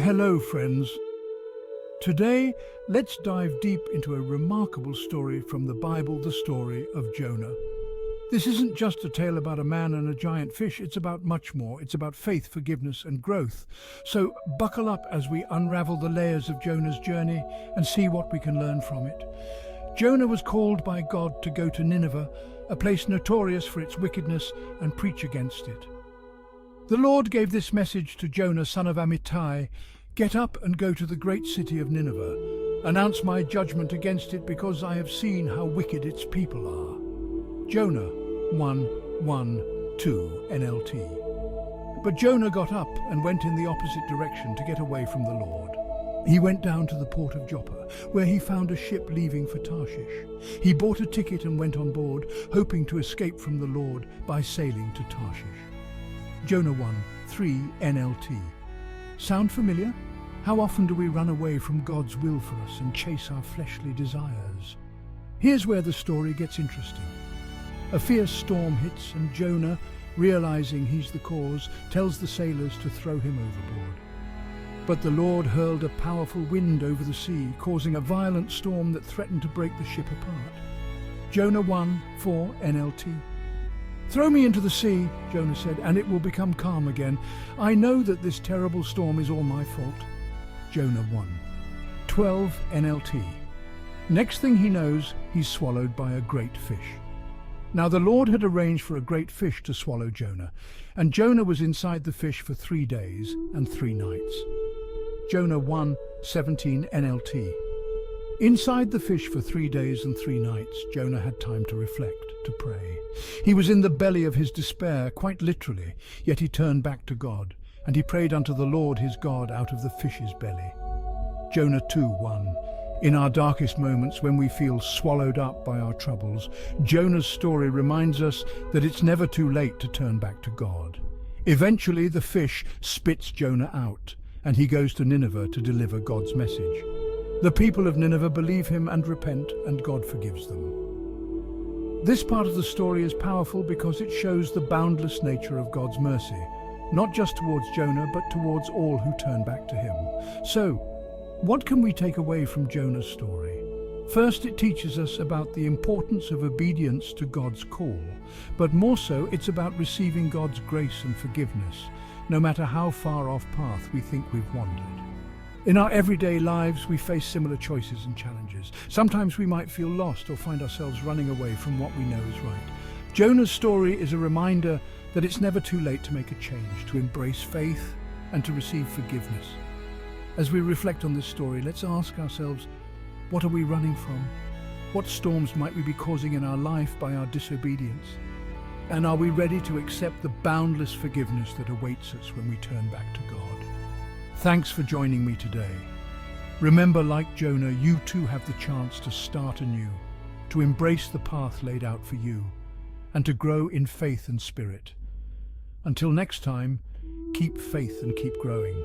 Hello, friends. Today, let's dive deep into a remarkable story from the Bible, the story of Jonah. This isn't just a tale about a man and a giant fish, it's about much more. It's about faith, forgiveness, and growth. So buckle up as we unravel the layers of Jonah's journey and see what we can learn from it. Jonah was called by God to go to Nineveh, a place notorious for its wickedness, and preach against it. The Lord gave this message to Jonah, son of Amittai: "Get up and go to the great city of Nineveh. Announce my judgment against it, because I have seen how wicked its people are." Jonah 1:1-2 NLT. But Jonah got up and went in the opposite direction to get away from the Lord. He went down to the port of Joppa, where he found a ship leaving for Tarshish. He bought a ticket and went on board, hoping to escape from the Lord by sailing to Tarshish. Jonah 1:3 NLT. Sound familiar? How often do we run away from God's will for us and chase our fleshly desires? Here's where the story gets interesting. A fierce storm hits, and Jonah, realizing he's the cause, tells the sailors to throw him overboard. But the Lord hurled a powerful wind over the sea, causing a violent storm that threatened to break the ship apart. Jonah 1:4 NLT. "Throw me into the sea," Jonah said, "and it will become calm again. I know that this terrible storm is all my fault." Jonah 1:12 NLT. Next thing he knows, he's swallowed by a great fish. Now the Lord had arranged for a great fish to swallow Jonah, and Jonah was inside the fish for 3 days and 3 nights. Jonah 1:17 NLT. Inside the fish for 3 days and 3 nights, Jonah had time to reflect, to pray. He was in the belly of his despair, quite literally, yet he turned back to God, and he prayed unto the Lord his God out of the fish's belly. Jonah 2:1. In our darkest moments, when we feel swallowed up by our troubles, Jonah's story reminds us that it's never too late to turn back to God. Eventually, the fish spits Jonah out, and he goes to Nineveh to deliver God's message. The people of Nineveh believe him and repent, and God forgives them. This part of the story is powerful because it shows the boundless nature of God's mercy, not just towards Jonah, but towards all who turn back to him. So, what can we take away from Jonah's story? First, it teaches us about the importance of obedience to God's call, but more so, it's about receiving God's grace and forgiveness, no matter how far off path we think we've wandered. In our everyday lives, we face similar choices and challenges. Sometimes we might feel lost or find ourselves running away from what we know is right. Jonah's story is a reminder that it's never too late to make a change, to embrace faith, and to receive forgiveness. As we reflect on this story, let's ask ourselves, what are we running from? What storms might we be causing in our life by our disobedience? And are we ready to accept the boundless forgiveness that awaits us when we turn back to God? Thanks for joining me today. Remember, like Jonah, you too have the chance to start anew, to embrace the path laid out for you, and to grow in faith and spirit. Until next time, keep faith and keep growing.